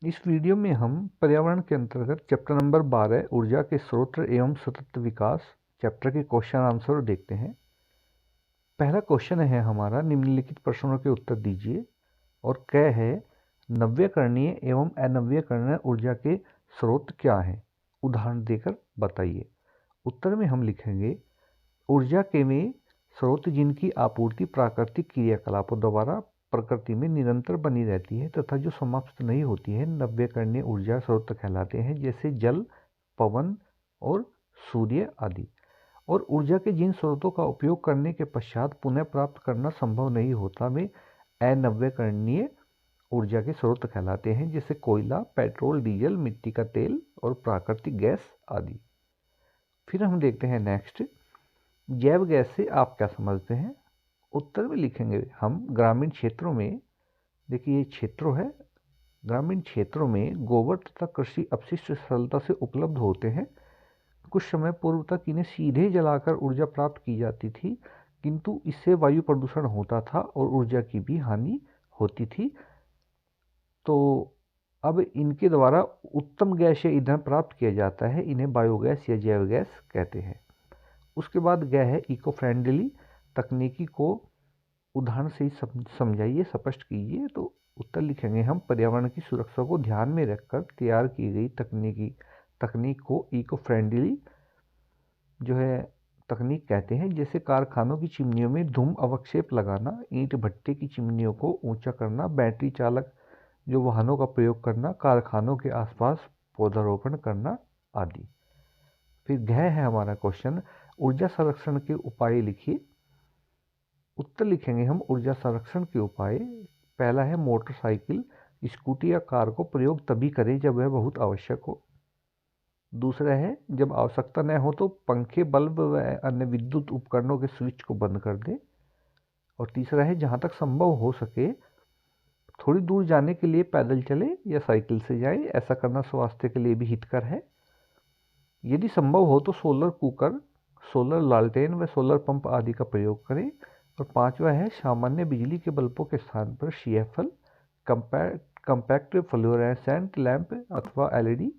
इस वीडियो में हम पर्यावरण के अंतर्गत चैप्टर नंबर 12 ऊर्जा के स्रोत एवं सतत विकास चैप्टर के क्वेश्चन आंसर देखते हैं। पहला क्वेश्चन है हमारा, निम्नलिखित प्रश्नों के उत्तर दीजिए। और क है, नव्यकरणीय एवं अनव्यकरणीय ऊर्जा के स्रोत क्या हैं, उदाहरण देकर बताइए। उत्तर में हम लिखेंगे, ऊर्जा के में स्रोत जिनकी आपूर्ति प्राकृतिक क्रियाकलापों द्वारा प्रकृति में निरंतर बनी रहती है तथा जो समाप्त नहीं होती है, नव्यकरणीय ऊर्जा स्रोत कहलाते हैं, जैसे जल, पवन और सूर्य आदि। और ऊर्जा के जिन स्रोतों का उपयोग करने के पश्चात पुनः प्राप्त करना संभव नहीं होता, वे अनव्यकरणीय ऊर्जा के स्रोत कहलाते हैं, जैसे कोयला, पेट्रोल, डीजल, मिट्टी का तेल और प्राकृतिक गैस आदि। फिर हम देखते हैं नेक्स्ट, जैव गैस से आप क्या समझते हैं। उत्तर में लिखेंगे हम, ग्रामीण क्षेत्रों में, देखिए ये क्षेत्रों है, ग्रामीण क्षेत्रों में गोबर तथा कृषि अपशिष्ट सरलता से उपलब्ध होते हैं। कुछ समय पूर्व तक इन्हें सीधे जलाकर ऊर्जा प्राप्त की जाती थी, किंतु इससे वायु प्रदूषण होता था और ऊर्जा की भी हानि होती थी। तो अब इनके द्वारा उत्तम गैस या ईंधन प्राप्त किया जाता है, इन्हें बायोगैस या जैव गैस कहते हैं। उसके बाद गया है इको फ्रेंडली तकनीकी को उदाहरण से ही समझाइए, स्पष्ट कीजिए। तो उत्तर लिखेंगे हम, पर्यावरण की सुरक्षा को ध्यान में रखकर तैयार की गई तकनीक को इको फ्रेंडली जो है तकनीक कहते हैं, जैसे कारखानों की चिमनियों में धूम अवक्षेप लगाना, ईंट भट्टे की चिमनियों को ऊंचा करना, बैटरी चालक जो वाहनों का प्रयोग करना, कारखानों के आसपास पौधारोपण करना आदि। फिर घ है हमारा क्वेश्चन, ऊर्जा संरक्षण के उपाय लिखिए। उत्तर लिखेंगे हम, ऊर्जा संरक्षण के उपाय। पहला है, मोटरसाइकिल, स्कूटी या कार को प्रयोग तभी करें जब वह बहुत आवश्यक हो। दूसरा है, जब आवश्यकता न हो तो पंखे, बल्ब व अन्य विद्युत उपकरणों के स्विच को बंद कर दें। और तीसरा है, जहाँ तक संभव हो सके थोड़ी दूर जाने के लिए पैदल चले या साइकिल से जाएं, ऐसा करना स्वास्थ्य के लिए भी हितकर है। यदि संभव हो तो सोलर कुकर, सोलर लालटेन व सोलर पंप आदि का प्रयोग करें। और पांचवा है, सामान्य बिजली के बल्बों के स्थान पर CFL, कम्पैक्ट फ्लोरेसेंट लैंप अथवा LED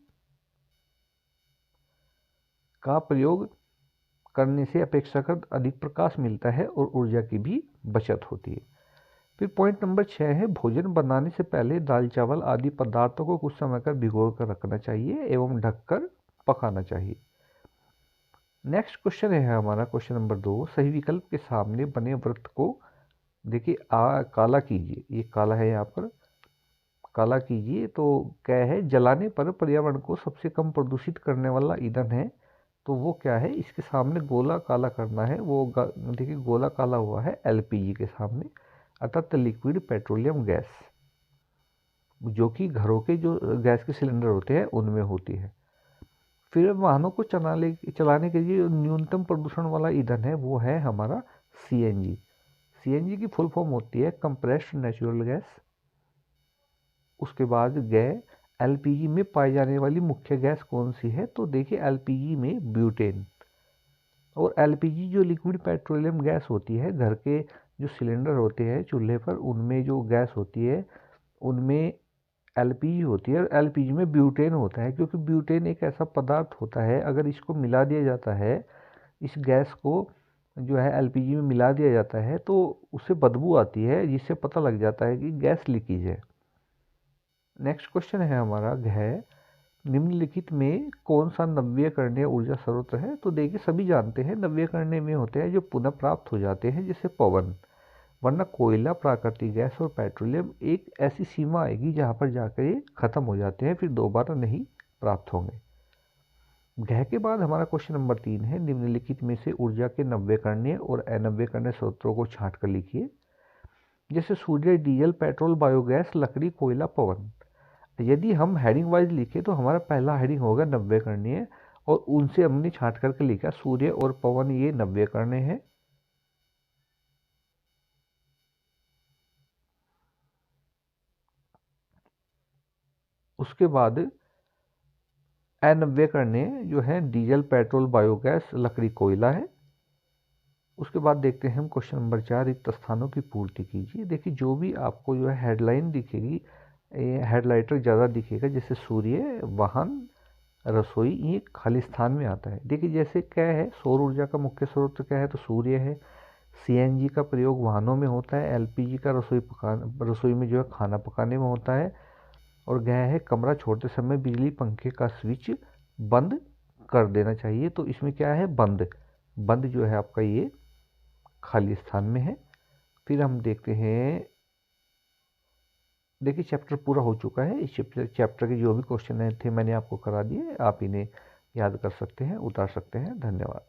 का प्रयोग करने से अपेक्षाकृत अधिक प्रकाश मिलता है और ऊर्जा की भी बचत होती है। फिर पॉइंट नंबर 6 है, भोजन बनाने से पहले दाल, चावल आदि पदार्थों को कुछ समय कर भिगो कर रखना चाहिए एवं ढककर पकाना चाहिए। नेक्स्ट क्वेश्चन है हमारा क्वेश्चन नंबर 2, सही विकल्प के सामने बने वृत्त को देखिए काला कीजिए। ये काला है, यहाँ पर काला कीजिए। तो क्या है, जलाने पर पर्यावरण को सबसे कम प्रदूषित करने वाला ईंधन है, तो वो क्या है, इसके सामने गोला काला करना है। वो देखिए गोला काला हुआ है LPG के सामने, अर्थात लिक्विड पेट्रोलियम गैस, जो कि घरों के जो गैस के सिलेंडर होते हैं उनमें होती है। फिर वाहनों को चलाने के लिए न्यूनतम प्रदूषण वाला ईंधन है, वो है हमारा CNG। CNG की फुल फॉर्म होती है कंप्रेस्ड नेचुरल गैस। उसके बाद गए, LPG में पाई जाने वाली मुख्य गैस कौन सी है, तो देखिए LPG में ब्यूटेन। और LPG जो लिक्विड पेट्रोलियम गैस होती है, घर के जो सिलेंडर होते हैं चूल्हे पर, उनमें जो गैस होती है उनमें LPG होती है और LPG में ब्यूटेन होता है, क्योंकि ब्यूटेन एक ऐसा पदार्थ होता है, अगर इसको मिला दिया जाता है, इस गैस को जो है LPG में मिला दिया जाता है, तो उससे बदबू आती है, जिससे पता लग जाता है कि गैस लीकेज है। नेक्स्ट क्वेश्चन है हमारा है, निम्नलिखित में कौन सा नव्यकरणीय ऊर्जा स्रोत है। तो देखिए सभी जानते हैं नव्यकरणीय में होते हैं जो पुनः प्राप्त हो जाते हैं, जैसे पवन। वरना कोयला, प्राकृतिक गैस और पेट्रोलियम एक ऐसी सीमा आएगी जहाँ पर जाकर ये खत्म हो जाते हैं, फिर दोबारा नहीं प्राप्त होंगे। ग्रह के बाद हमारा क्वेश्चन नंबर 3 है, निम्नलिखित में से ऊर्जा के नव्यकरणीय और अनव्यकरणीय स्रोतों को छांट कर लिखिए। जैसे सूर्य, डीजल, पेट्रोल, बायोगैस, लकड़ी, कोयला, पवन। यदि हम हेडिंग वाइज लिखे तो हमारा पहला हेडिंग होगा नव्यकरणीय, और उनसे हमने छांट करके लिखा सूर्य और पवन, ये नव्यकरणीय है। उसके बाद अनव्यकरणीय जो है डीजल, पेट्रोल, बायोगैस, लकड़ी, कोयला है। उसके बाद देखते हैं हम क्वेश्चन नंबर 4, रिक्त स्थानों की पूर्ति कीजिए। देखिए जो भी आपको जो है हेडलाइन दिखेगी ये हेडलाइटर ज़्यादा दिखेगा, जैसे सूर्य, वाहन, रसोई, ये खाली स्थान में आता है। देखिए जैसे क्या है, सौर ऊर्जा का मुख्य स्रोत क्या है, तो सूर्य है। सीएनजी का प्रयोग वाहनों में होता है। एलपीजी का रसोई में जो है खाना पकाने में होता है। और गया है, कमरा छोड़ते समय बिजली पंखे का स्विच बंद कर देना चाहिए। तो इसमें क्या है, बंद बंद जो है आपका ये खाली स्थान में है। फिर हम देखते हैं, देखिए चैप्टर पूरा हो चुका है। इस चैप्टर के जो भी क्वेश्चन थे मैंने आपको करा दिए, आप इन्हें याद कर सकते हैं, उतार सकते हैं। धन्यवाद।